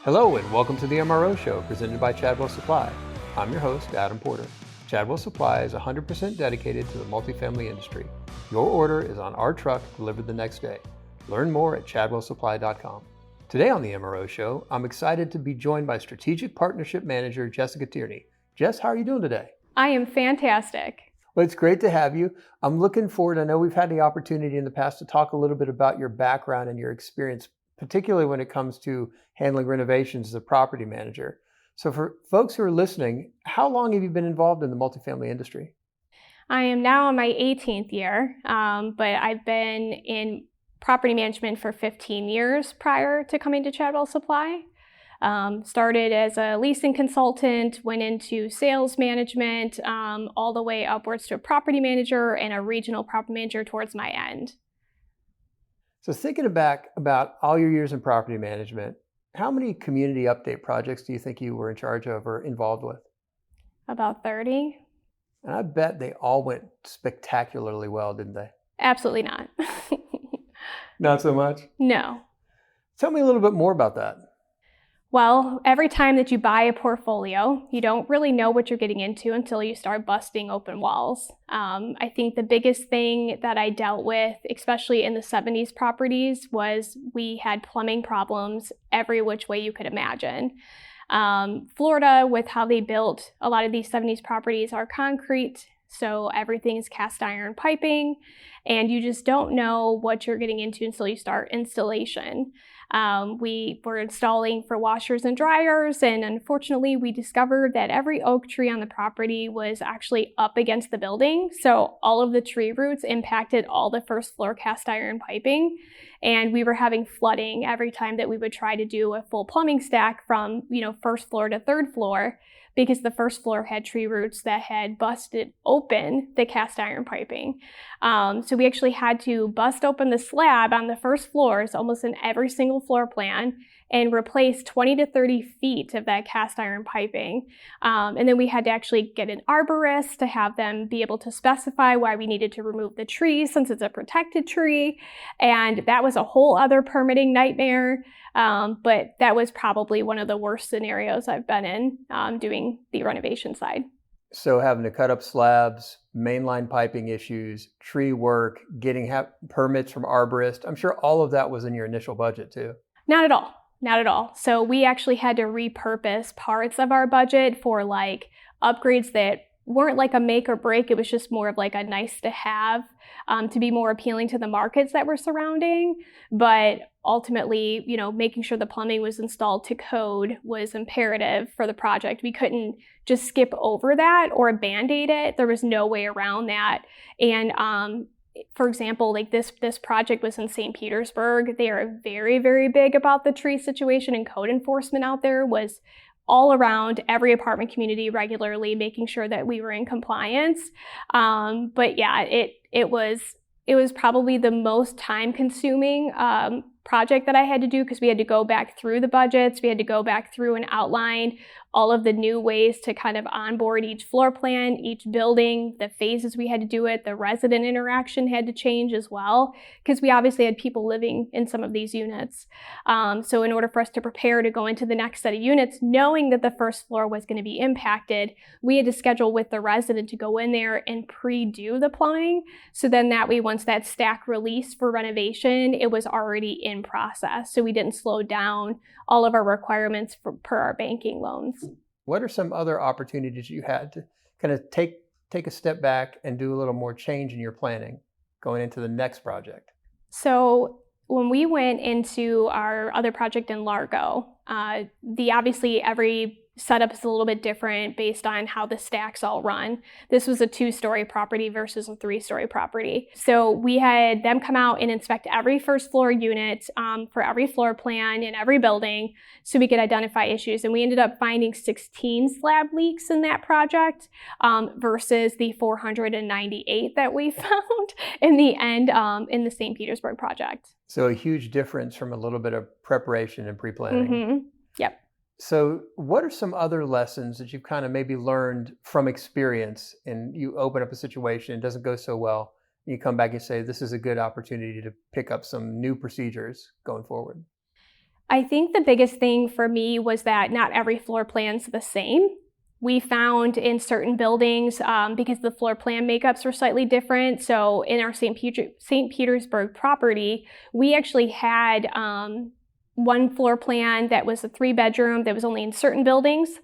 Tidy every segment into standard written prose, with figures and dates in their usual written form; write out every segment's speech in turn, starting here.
Hello and welcome to the MRO show presented by Chadwell Supply. I'm your host, Adam Porter. Chadwell Supply is 100% dedicated to the multifamily industry. Your order is on our truck delivered the next day. Learn more at chadwellsupply.com. Today on the MRO show, I'm excited to be joined by Strategic Partnership Manager Jessica Tierney. Jess, how are you doing today? I am fantastic. Well, it's great to have you. I'm looking forward. I know we've had the opportunity in the past to talk a little bit about your background and your experience, particularly when it comes to handling renovations as a property manager. So for folks who are listening, how long have you been involved in the multifamily industry? I am now in my 18th year, but I've been in property management for 15 years prior to coming to Chadwell Supply. Started as a leasing consultant, went into sales management, all the way upwards to a property manager and a regional property manager towards my end. So thinking back about all your years in property management, how many community update projects do you think you were in charge of or involved with? About 30. And I bet they all went spectacularly well, didn't they? Absolutely not. Not so much? No. Tell me a little bit more about that. Well, every time that you buy a portfolio, you don't really know what you're getting into until you start busting open walls. I think the biggest thing that I dealt with, especially in the 70s properties, was we had plumbing problems every which way you could imagine. Florida, with how they built a lot of these 70s properties, are concrete, so everything is cast iron piping, and you just don't know what you're getting into until you start installation. We were installing for washers and dryers, and unfortunately we discovered that every oak tree on the property was actually up against the building. So all of the tree roots impacted all the first floor cast iron piping, and we were having flooding every time that we would try to do a full plumbing stack from, first floor to third floor, because the first floor had tree roots that had busted open the cast iron piping. So we actually had to bust open the slab on the first floors, almost in every single floor plan, and replace 20 to 30 feet of that cast iron piping. And then we had to actually get an arborist to have them be able to specify why we needed to remove the tree since it's a protected tree. And that was a whole other permitting nightmare. But that was probably one of the worst scenarios I've been in doing the renovation side. So having to cut up slabs, mainline piping issues, tree work, getting permits from arborists, I'm sure all of that was in your initial budget too. Not at all. Not at all. So we actually had to repurpose parts of our budget for like upgrades that weren't like a make or break. It was just more of like a nice to have to be more appealing to the markets that were surrounding. But ultimately, making sure the plumbing was installed to code was imperative for the project. We couldn't just skip over that or band-aid it. There was no way around that. And for example, like this project was in St. Petersburg. They are very, very big about the tree situation, and code enforcement out there was all around every apartment community regularly, making sure that we were in compliance. But yeah, it was probably the most time-consuming project that I had to do, because we had to go back through the budgets. We had to go back through and outline all of the new ways to kind of onboard each floor plan, each building, the phases we had to do it, the resident interaction had to change as well, because we obviously had people living in some of these units. So in order for us to prepare to go into the next set of units, knowing that the first floor was going to be impacted, we had to schedule with the resident to go in there and pre-do the plumbing. So then that way, once that stack released for renovation, it was already in process. So we didn't slow down all of our requirements per our banking loans. What are some other opportunities you had to kind of take a step back and do a little more change in your planning going into the next project? So when we went into our other project in Largo, obviously every setup is a little bit different based on how the stacks all run. This was a 2-story property versus a 3-story property. So we had them come out and inspect every first floor unit for every floor plan in every building so we could identify issues. And we ended up finding 16 slab leaks in that project versus the 498 that we found in the end in the St. Petersburg project. So a huge difference from a little bit of preparation and pre-planning. Mm-hmm. Yep. So what are some other lessons that you've kind of maybe learned from experience, and you open up a situation, it doesn't go so well, and you come back and say, this is a good opportunity to pick up some new procedures going forward? I think the biggest thing for me was that not every floor plan's the same. We found in certain buildings, because the floor plan makeups were slightly different. So in our St. Petersburg property, we actually had one floor plan that was a 3-bedroom that was only in certain buildings.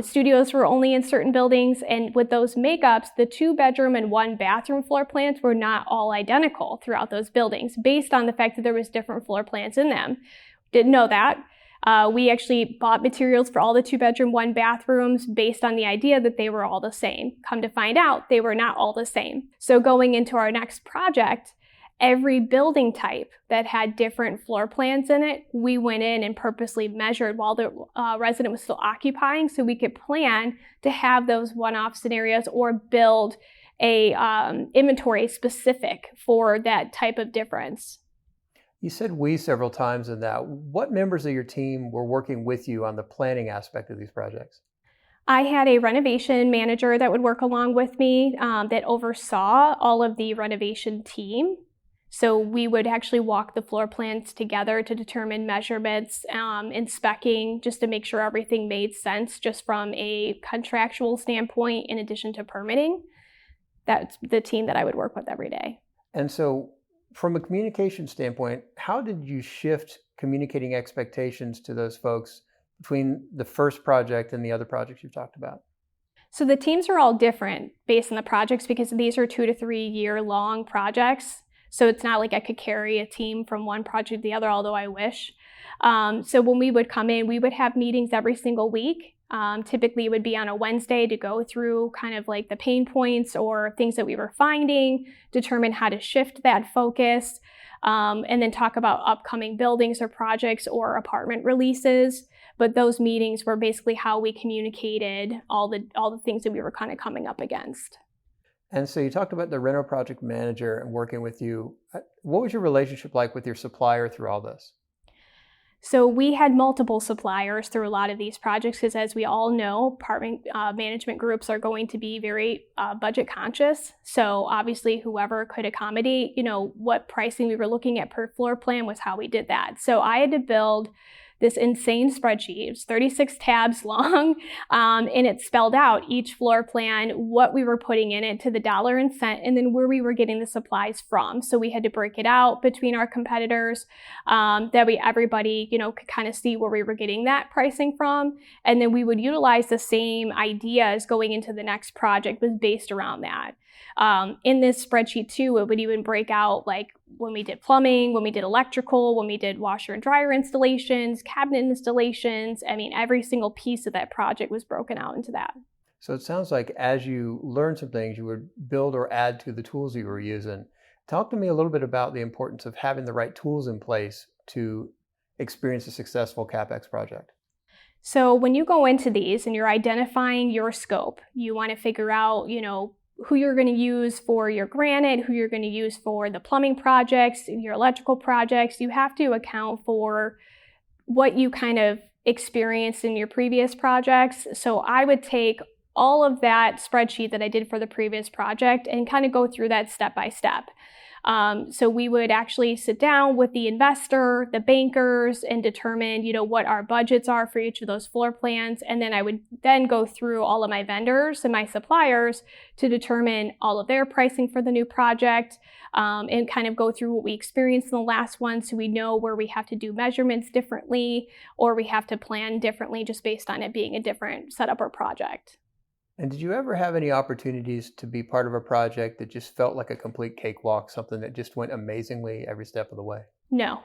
Studios were only in certain buildings. And with those makeups, the 2-bedroom and 1-bathroom floor plans were not all identical throughout those buildings based on the fact that there was different floor plans in them. Didn't know that. We actually bought materials for all the 2-bedroom, 1-bathrooms based on the idea that they were all the same. Come to find out, they were not all the same. So going into our next project, every building type that had different floor plans in it, we went in and purposely measured while the resident was still occupying so we could plan to have those one-off scenarios or build a inventory specific for that type of difference. You said we several times in that. What members of your team were working with you on the planning aspect of these projects? I had a renovation manager that would work along with me that oversaw all of the renovation team. So we would actually walk the floor plans together to determine measurements and speccing just to make sure everything made sense just from a contractual standpoint in addition to permitting. That's the team that I would work with every day. And so from a communication standpoint, how did you shift communicating expectations to those folks between the first project and the other projects you've talked about? So the teams are all different based on the projects because these are 2 to 3 year long projects. So it's not like I could carry a team from one project to the other, although I wish. So when we would come in, we would have meetings every single week. Typically it would be on a Wednesday to go through kind of like the pain points or things that we were finding, determine how to shift that focus, and then talk about upcoming buildings or projects or apartment releases. But those meetings were basically how we communicated all the things that we were kind of coming up against. And so you talked about the reno project manager and working with you. What was your relationship like with your supplier through all this? So we had multiple suppliers through a lot of these projects because, as we all know, apartment management groups are going to be very budget conscious. So obviously whoever could accommodate, what pricing we were looking at per floor plan was how we did that. So I had to build this insane spreadsheet. It was 36 tabs long, and it spelled out each floor plan, what we were putting in it to the dollar and cent, and then where we were getting the supplies from. So we had to break it out between our competitors, that way everybody, could kind of see where we were getting that pricing from. And then we would utilize the same ideas going into the next project was based around that. In this spreadsheet too, it would even break out like when we did plumbing, when we did electrical, when we did washer and dryer installations, cabinet installations. I mean, every single piece of that project was broken out into that. So it sounds like as you learned some things, you would build or add to the tools you were using. Talk to me a little bit about the importance of having the right tools in place to experience a successful CapEx project. So when you go into these and you're identifying your scope, you want to figure out, who you're going to use for your granite, who you're going to use for the plumbing projects, your electrical projects. You have to account for what you kind of experienced in your previous projects. So I would take all of that spreadsheet that I did for the previous project and kind of go through that step by step. So we would actually sit down with the investor, the bankers, and determine, what our budgets are for each of those floor plans. And then I would then go through all of my vendors and my suppliers to determine all of their pricing for the new project, and kind of go through what we experienced in the last one so we know where we have to do measurements differently or we have to plan differently just based on it being a different setup or project. And did you ever have any opportunities to be part of a project that just felt like a complete cakewalk, something that just went amazingly every step of the way? No.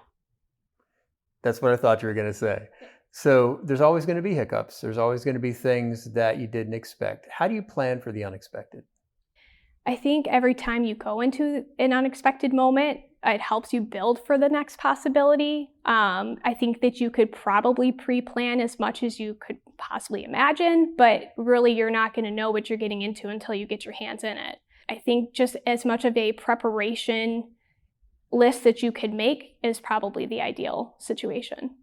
That's what I thought you were going to say. So there's always going to be hiccups. There's always going to be things that you didn't expect. How do you plan for the unexpected? I think every time you go into an unexpected moment, it helps you build for the next possibility. I think that you could probably pre-plan as much as you could possibly imagine, but really you're not going to know what you're getting into until you get your hands in it. I think just as much of a preparation list that you could make is probably the ideal situation.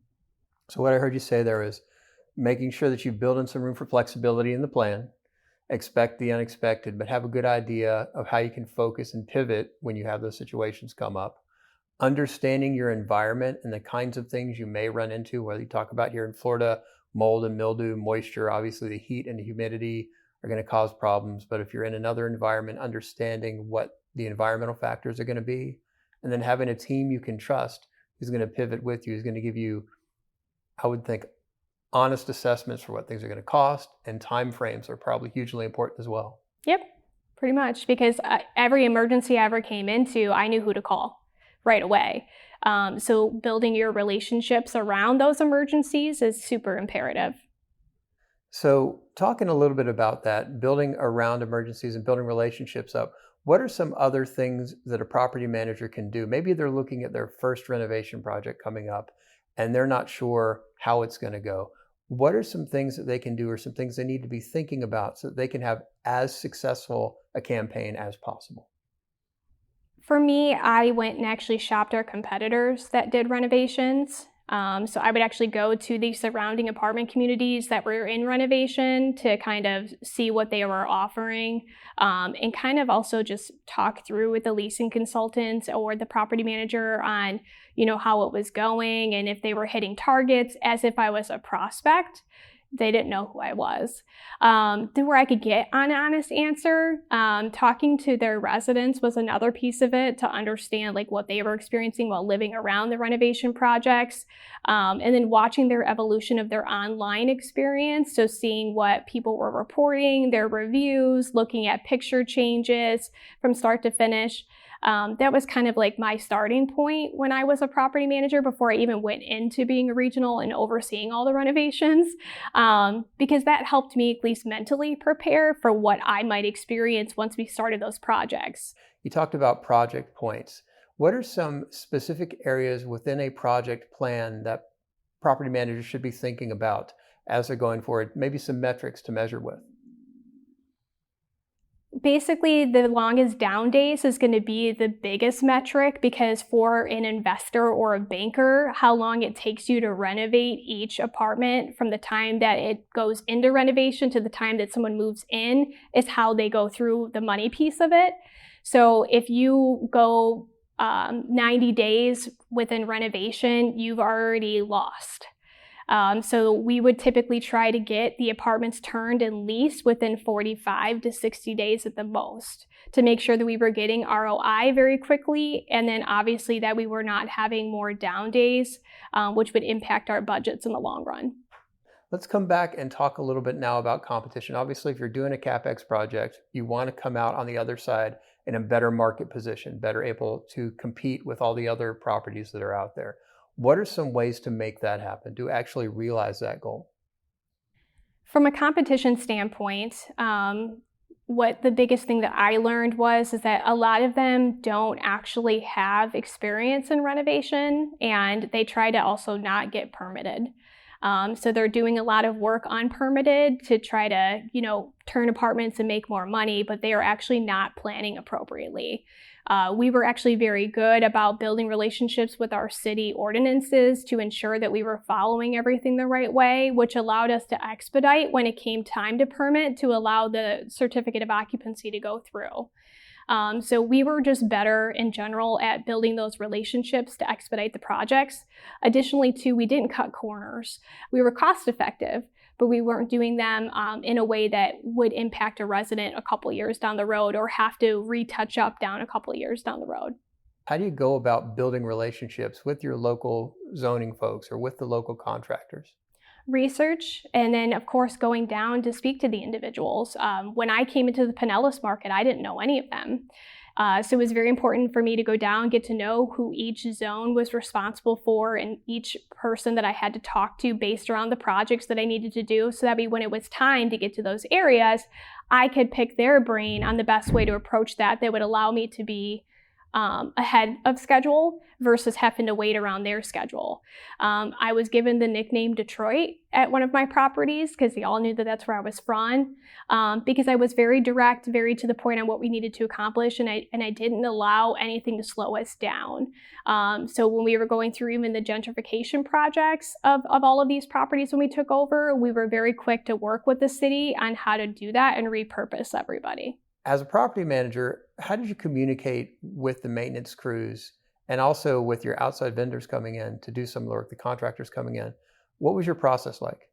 So what I heard you say there is making sure that you build in some room for flexibility in the plan, expect the unexpected, but have a good idea of how you can focus and pivot when you have those situations come up. understanding your environment and the kinds of things you may run into, whether you talk about here in Florida, mold and mildew, moisture, obviously the heat and the humidity are going to cause problems. But if you're in another environment, understanding what the environmental factors are going to be, and then having a team you can trust who's going to pivot with you, is going to give you, I would think, honest assessments for what things are going to cost, and time frames are probably hugely important as well. Yep, pretty much, because every emergency I ever came into, I knew who to call right away. So building your relationships around those emergencies is super imperative. So talking a little bit about that, building around emergencies and building relationships up, what are some other things that a property manager can do? Maybe they're looking at their first renovation project coming up and they're not sure how it's going to go. What are some things that they can do or some things they need to be thinking about so that they can have as successful a campaign as possible? For me, I went and actually shopped our competitors that did renovations. So I would actually go to the surrounding apartment communities that were in renovation to kind of see what they were offering, and kind of also just talk through with the leasing consultants or the property manager on, how it was going and if they were hitting targets as if I was a prospect. They didn't know who I was. Then where I could get an honest answer, talking to their residents was another piece of it to understand like what they were experiencing while living around the renovation projects. And then watching their evolution of their online experience. So seeing what people were reporting, their reviews, looking at picture changes from start to finish. That was kind of like my starting point when I was a property manager before I even went into being a regional and overseeing all the renovations, because that helped me at least mentally prepare for what I might experience once we started those projects. You talked about project points. What are some specific areas within a project plan that property managers should be thinking about as they're going forward? Maybe some metrics to measure with. Basically, the longest down days is going to be the biggest metric, because for an investor or a banker, how long it takes you to renovate each apartment from the time that it goes into renovation to the time that someone moves in is how they go through the money piece of it. So if you go 90 days within renovation, you've already lost. So we would typically try to get the apartments turned and leased within 45 to 60 days at the most to make sure that we were getting ROI very quickly, and then obviously that we were not having more down days, which would impact our budgets in the long run. Let's come back and talk a little bit now about competition. Obviously, if you're doing a CapEx project, you want to come out on the other side in a better market position, better able to compete with all the other properties that are out there. What are some ways to make that happen, to actually realize that goal? From a competition standpoint, what the biggest thing that I learned is that a lot of them don't actually have experience in renovation, and they try to also not get permitted. So they're doing a lot of work unpermitted to try to, turn apartments and make more money, but they are actually not planning appropriately. We were actually very good about building relationships with our city ordinances to ensure that we were following everything the right way, which allowed us to expedite when it came time to permit to allow the certificate of occupancy to go through. So we were just better in general at building those relationships to expedite the projects. Additionally, too, we didn't cut corners. We were cost effective, but we weren't doing them in a way that would impact a resident a couple years down the road or have to retouch up down a couple years down the road. How do you go about building relationships with your local zoning folks or with the local contractors? Research, and then of course going down to speak to the individuals. When I came into the Pinellas market, I didn't know any of them. So it was very important for me to go down, get to know who each zone was responsible for and each person that I had to talk to based around the projects that I needed to do, so that when it was time to get to those areas, I could pick their brain on the best way to approach that would allow me to be ahead of schedule versus having to wait around their schedule. I was given the nickname Detroit at one of my properties because they all knew that that's where I was from, because I was very direct, very to the point on what we needed to accomplish, and I didn't allow anything to slow us down. So when we were going through even the gentrification projects of all of these properties when we took over, we were very quick to work with the city on how to do that and repurpose everybody. As a property manager, how did you communicate with the maintenance crews And also with your outside vendors coming in to do some of the work, the contractors coming in, what was your process like?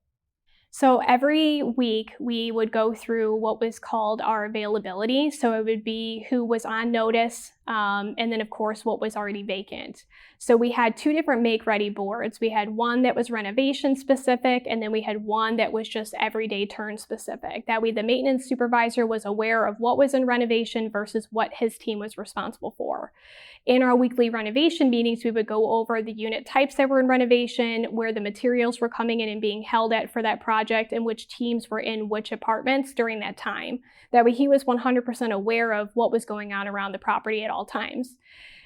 So every week we would go through what was called our availability. So it would be who was on notice, and then of course what was already vacant. So we had two different make-ready boards. We had one that was renovation specific, and then we had one that was just everyday turn specific. That way the maintenance supervisor was aware of what was in renovation versus what his team was responsible for. In our weekly renovation meetings, we would go over the unit types that were in renovation, where the materials were coming in and being held at for that project, and which teams were in which apartments during that time. That way he was 100% aware of what was going on around the property at all times.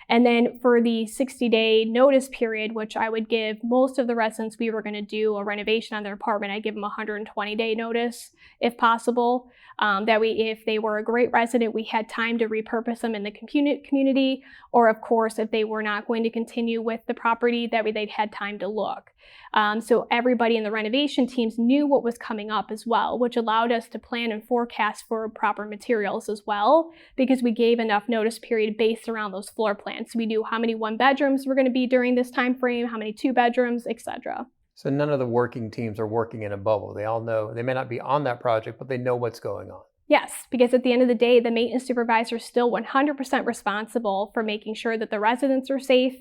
And then for the 60-day notice period, which I would give most of the residents we were going to do a renovation on their apartment, I give them a 120-day notice if possible. That way, if they were a great resident, we had time to repurpose them in the community, or of course, if they were not going to continue with the property, that way they'd had time to look. So everybody in the renovation teams knew what was coming up as well, which allowed us to plan and forecast for proper materials as well, because we gave enough notice period based around those floor plans. So we knew how many 1-bedrooms were going to be during this time frame, how many 2-bedrooms, etc. So none of the working teams are working in a bubble. They all know, they may not be on that project, but they know what's going on. Yes, because at the end of the day, the maintenance supervisor is still 100% responsible for making sure that the residents are safe,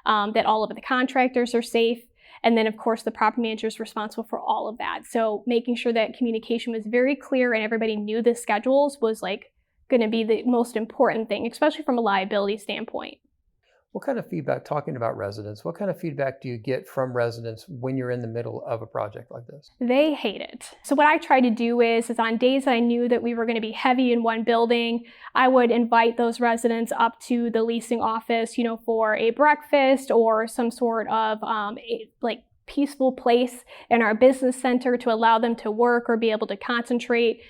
that all of the contractors are safe, and then of course the property manager is responsible for all of that. So making sure that communication was very clear and everybody knew the schedules was like going to be the most important thing, especially from a liability standpoint. What kind of feedback, talking about residents, what kind of feedback do you get from residents when you're in the middle of a project like this? They hate it. So what I try to do is on days that I knew that we were going to be heavy in one building, I would invite those residents up to the leasing office, for a breakfast or some sort of peaceful place in our business center to allow them to work or be able to concentrate,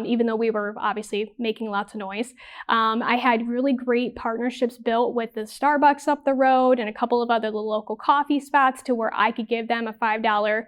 even though we were obviously making lots of noise. I had really great partnerships built with the Starbucks up the road and a couple of other local coffee spots to where I could give them a $5,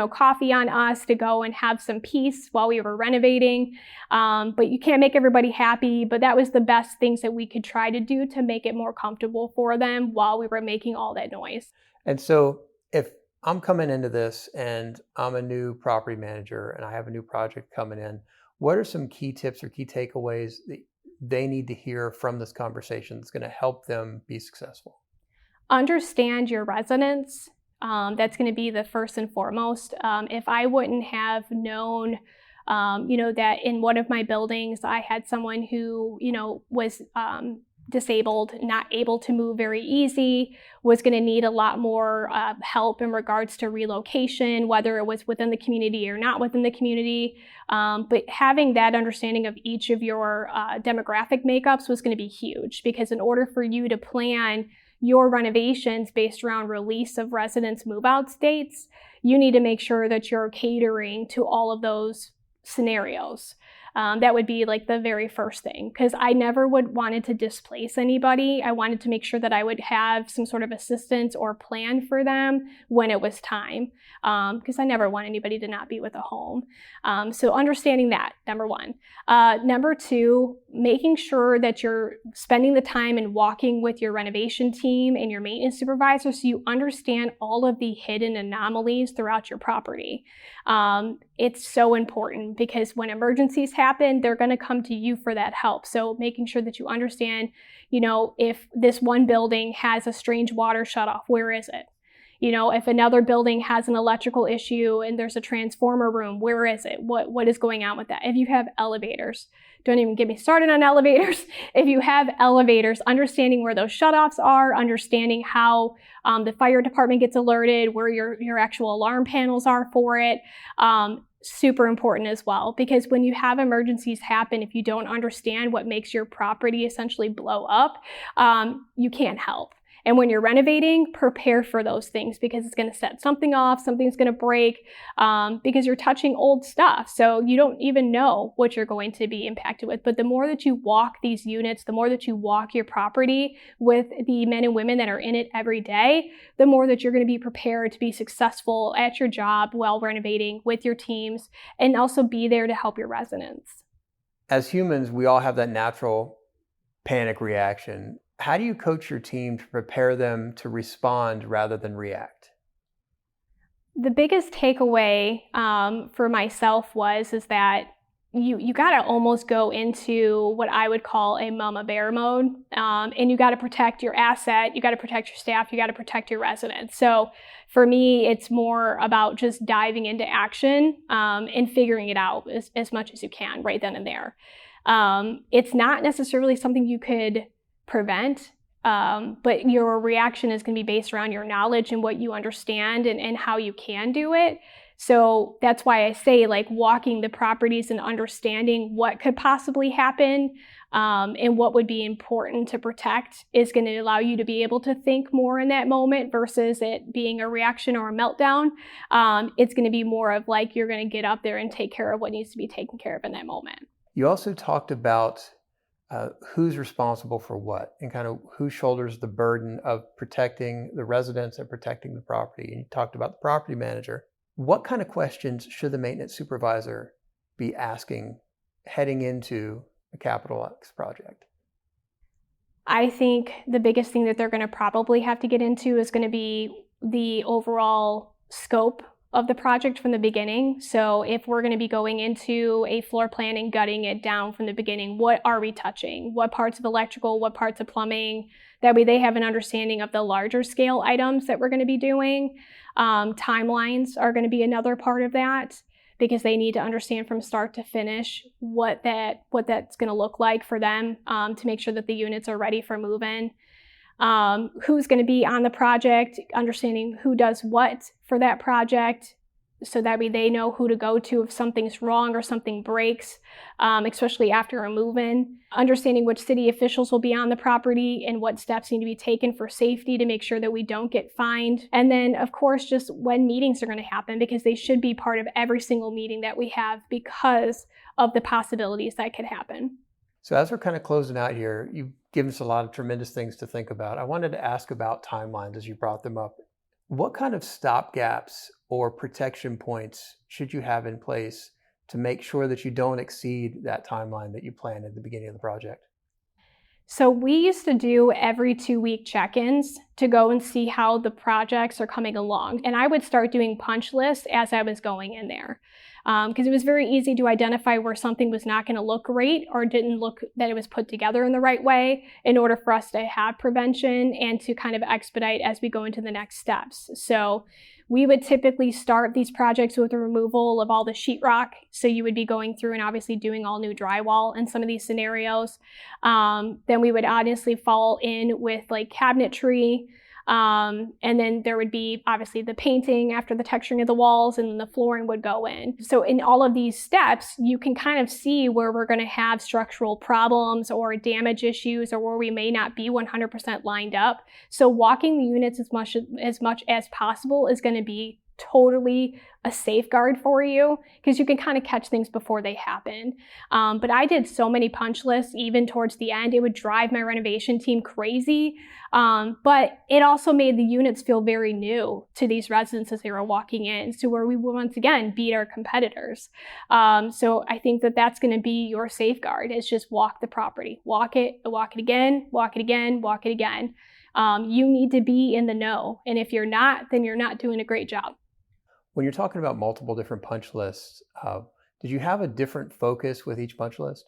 coffee on us to go and have some peace while we were renovating. But you can't make everybody happy, but that was the best things that we could try to do to make it more comfortable for them while we were making all that noise. And so if I'm coming into this and I'm a new property manager and I have a new project coming in, what are some key tips or key takeaways that they need to hear from this conversation that's going to help them be successful? Understand your residents. That's going to be the first and foremost. If I wouldn't have known, that in one of my buildings, I had someone who, was disabled, not able to move very easy, was going to need a lot more help in regards to relocation, whether it was within the community or not within the community. But having that understanding of each of your demographic makeups was going to be huge, because in order for you to plan your renovations based around release of residents' move-out dates, you need to make sure that you're catering to all of those scenarios. That would be like the very first thing, because I never wanted to displace anybody. I wanted to make sure that I would have some sort of assistance or plan for them when it was time, because I never want anybody to not be with a home. So understanding that, number one. Number two, making sure that you're spending the time and walking with your renovation team and your maintenance supervisor so you understand all of the hidden anomalies throughout your property. It's so important, because when emergencies happen, they're going to come to you for that help. So making sure that you understand, if this one building has a strange water shutoff, where is it? If another building has an electrical issue and there's a transformer room, where is it? What is going on with that? If you have elevators, don't even get me started on elevators. If you have elevators, understanding where those shutoffs are, understanding how the fire department gets alerted, where your actual alarm panels are for it, super important as well. Because when you have emergencies happen, if you don't understand what makes your property essentially blow up, you can't help. And when you're renovating, prepare for those things, because it's going to set something off, something's going to break, because you're touching old stuff. So you don't even know what you're going to be impacted with. But the more that you walk these units, the more that you walk your property with the men and women that are in it every day, the more that you're going to be prepared to be successful at your job while renovating with your teams, and also be there to help your residents. As humans, we all have that natural panic reaction. How do you coach your team to prepare them to respond rather than react? The biggest takeaway for myself is that you got to almost go into what I would call a mama bear mode, and you got to protect your asset, you got to protect your staff, you got to protect your residents. So for me, it's more about just diving into action and figuring it out as much as you can right then and there. It's not necessarily something you could prevent. But your reaction is going to be based around your knowledge and what you understand and how you can do it. So that's why I say, like, walking the properties and understanding what could possibly happen and what would be important to protect is going to allow you to be able to think more in that moment versus it being a reaction or a meltdown. It's going to be more of like you're going to get up there and take care of what needs to be taken care of in that moment. You also talked about who's responsible for what and kind of who shoulders the burden of protecting the residents and protecting the property. And you talked about the property manager. What kind of questions should the maintenance supervisor be asking heading into a capital X project? I think the biggest thing that they're going to probably have to get into is going to be the overall scope of the project from the beginning. So if we're going to be going into a floor plan and gutting it down from the beginning, what are we touching? What parts of electrical, what parts of plumbing? That way they have an understanding of the larger scale items that we're going to be doing. Timelines are going to be another part of that because they need to understand from start to finish what that's going to look like for them to make sure that the units are ready for move-in. Who's going to be on the project, understanding who does what for that project, so that way they know who to go to if something's wrong or something breaks, especially after a move-in. Understanding which city officials will be on the property and what steps need to be taken for safety to make sure that we don't get fined. And then, of course, just when meetings are going to happen, because they should be part of every single meeting that we have because of the possibilities that could happen. So as we're kind of closing out here, you've given us a lot of tremendous things to think about. I wanted to ask about timelines as you brought them up. What kind of stopgaps or protection points should you have in place to make sure that you don't exceed that timeline that you planned at the beginning of the project? So we used to do every 2-week check-ins to go and see how the projects are coming along. And I would start doing punch lists as I was going in there. Because it was very easy to identify where something was not going to look great or didn't look that it was put together in the right way in order for us to have prevention and to kind of expedite as we go into the next steps. So we would typically start these projects with the removal of all the sheetrock. So you would be going through and obviously doing all new drywall in some of these scenarios. Then we would honestly fall in with like cabinetry. And then there would be obviously the painting after the texturing of the walls, and then the flooring would go in. So in all of these steps, you can kind of see where we're going to have structural problems or damage issues or where we may not be 100% lined up. So walking the units as much as possible is going to be totally a safeguard for you because you can kind of catch things before they happen. But I did so many punch lists even towards the end. It would drive my renovation team crazy. But it also made the units feel very new to these residents as they were walking in, so where we would once again beat our competitors. So I think that that's going to be your safeguard, is just walk the property. Walk it again, walk it again, walk it again. You need to be in the know. And if you're not, then you're not doing a great job. When you're talking about multiple different punch lists, did you have a different focus with each punch list?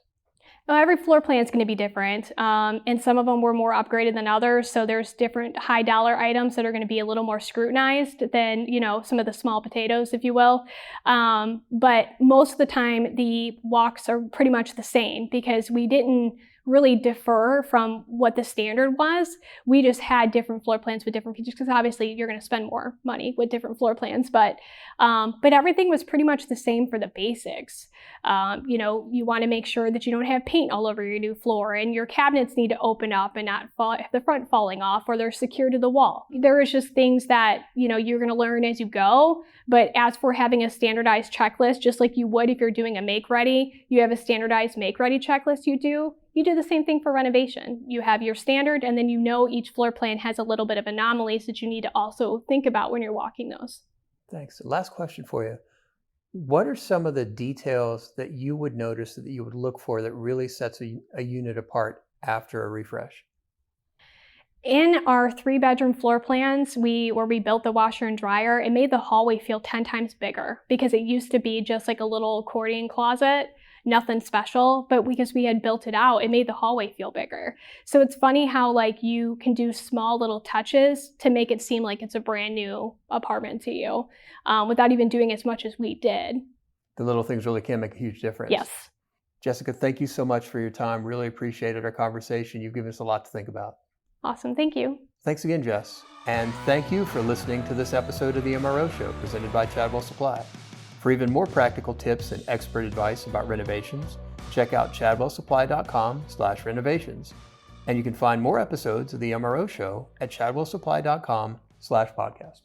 Now, every floor plan is going to be different, and some of them were more upgraded than others. So there's different high dollar items that are going to be a little more scrutinized than, some of the small potatoes, if you will. But most of the time, the walks are pretty much the same because we didn't really differ from what the standard was. We just had different floor plans with different features because obviously you're going to spend more money with different floor plans, but everything was pretty much the same for the basics. You want to make sure that you don't have paint all over your new floor, and your cabinets need to open up and not fall, the front falling off, or they're secured to the wall. There is just things that, you're going to learn as you go. But as for having a standardized checklist, just like you would if you're doing a make ready, you have a standardized make ready checklist you do the same thing for renovation. You have your standard, and then each floor plan has a little bit of anomalies that you need to also think about when you're walking those. Thanks. Last question for you. What are some of the details that you would notice that you would look for that really sets a unit apart after a refresh? In our 3-bedroom floor plans, where we built the washer and dryer, it made the hallway feel 10 times bigger because it used to be just like a little accordion closet, nothing special, but because we had built it out, it made the hallway feel bigger. So it's funny how like you can do small little touches to make it seem like it's a brand new apartment to you without even doing as much as we did. The little things really can make a huge difference. Yes. Jessica, thank you so much for your time. Really appreciated our conversation. You've given us a lot to think about. Awesome. Thank you. Thanks again, Jess. And thank you for listening to this episode of the MRO Show presented by Chadwell Supply. For even more practical tips and expert advice about renovations, check out chadwellsupply.com/renovations. And you can find more episodes of the MRO Show at chadwellsupply.com/podcast.